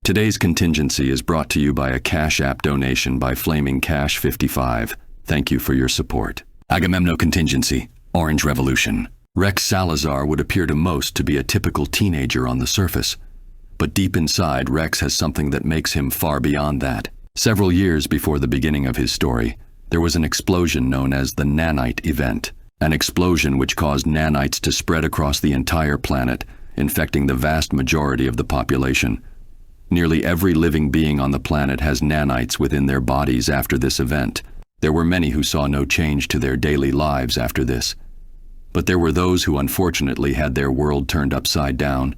Today's contingency is brought to you by a Cash App donation by Flaming Cash 55. Thank you for your support. Agamemno Contingency, Orange Revolution. Rex Salazar would appear to most to be a typical teenager on the surface. But deep inside, Rex has something that makes him far beyond that. Several years before the beginning of his story, there was an explosion known as the nanite event. An explosion which caused nanites to spread across the entire planet, infecting the vast majority of the population. Nearly every living being on the planet has nanites within their bodies after this event. There were many who saw no change to their daily lives after this. But there were those who unfortunately had their world turned upside down.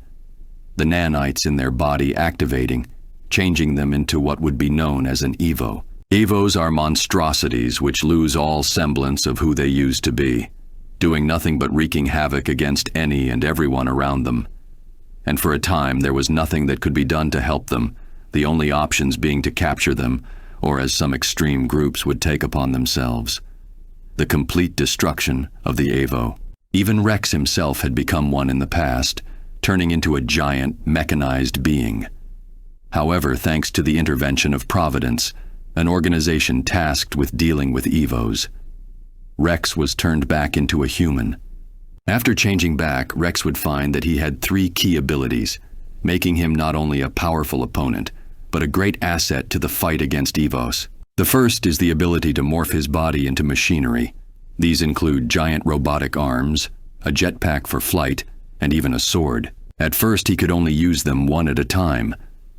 The nanites in their body activating, changing them into what would be known as an Evo. Evos are monstrosities which lose all semblance of who they used to be, doing nothing but wreaking havoc against any and everyone around them. And for a time there was nothing that could be done to help them, the only options being to capture them, or as some extreme groups would take upon themselves, the complete destruction of the Evo. Even Rex himself had become one in the past, turning into a giant, mechanized being. However, thanks to the intervention of Providence, an organization tasked with dealing with Evos, Rex was turned back into a human. After changing back, Rex would find that he had 3 key abilities, making him not only a powerful opponent, but a great asset to the fight against Evos. The first is the ability to morph his body into machinery. These include giant robotic arms, a jetpack for flight, and even a sword. At first he could only use them one at a time.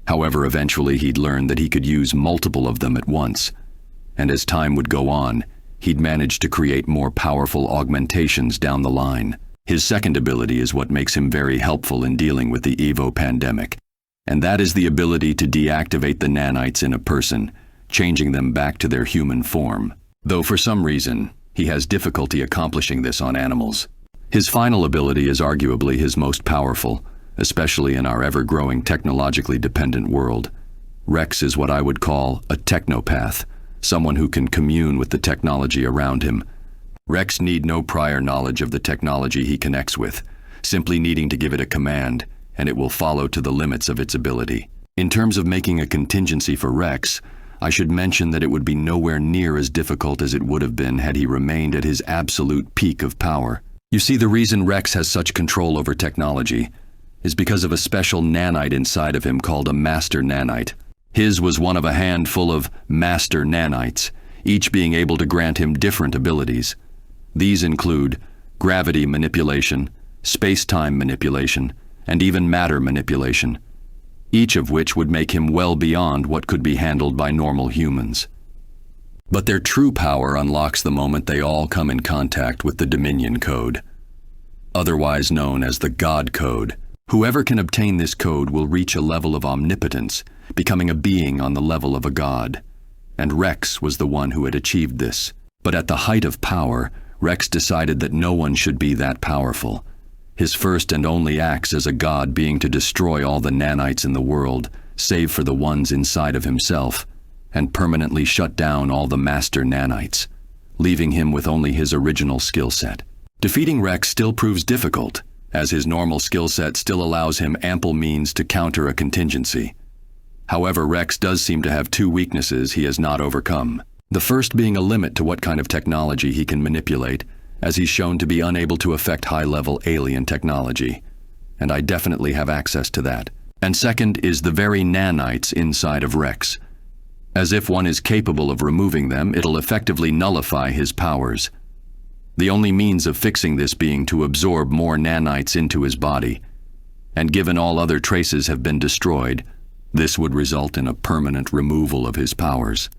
However, eventually he'd learn that he could use multiple of them at once. And as time would go on, he'd manage to create more powerful augmentations down the line. His second ability is what makes him very helpful in dealing with the Evo pandemic, and that is the ability to deactivate the nanites in a person, changing them back to their human form. Though for some reason, he has difficulty accomplishing this on animals. His final ability is arguably his most powerful, especially in our ever-growing technologically dependent world. Rex is what I would call a technopath, someone who can commune with the technology around him. Rex need no prior knowledge of the technology he connects with, simply needing to give it a command, and it will follow to the limits of its ability. In terms of making a contingency for Rex, I should mention that it would be nowhere near as difficult as it would have been had he remained at his absolute peak of power. You see, the reason Rex has such control over technology is because of a special nanite inside of him called a master nanite. His was one of a handful of master nanites, each being able to grant him different abilities. These include gravity manipulation, space-time manipulation, and even matter manipulation, each of which would make him well beyond what could be handled by normal humans. But their true power unlocks the moment they all come in contact with the Dominion Code, otherwise known as the God Code. Whoever can obtain this code will reach a level of omnipotence, becoming a being on the level of a god. And Rex was the one who had achieved this. But at the height of power, Rex decided that no one should be that powerful. His first and only acts as a god being to destroy all the nanites in the world, save for the ones inside of himself, and permanently shut down all the master nanites, leaving him with only his original skill set. Defeating Rex still proves difficult, as his normal skill set still allows him ample means to counter a contingency. However, Rex does seem to have 2 weaknesses he has not overcome. The first being a limit to what kind of technology he can manipulate, as he's shown to be unable to affect high-level alien technology. And I definitely have access to that. And second is the very nanites inside of Rex. As if one is capable of removing them, it'll effectively nullify his powers. The only means of fixing this being to absorb more nanites into his body. And given all other traces have been destroyed, this would result in a permanent removal of his powers.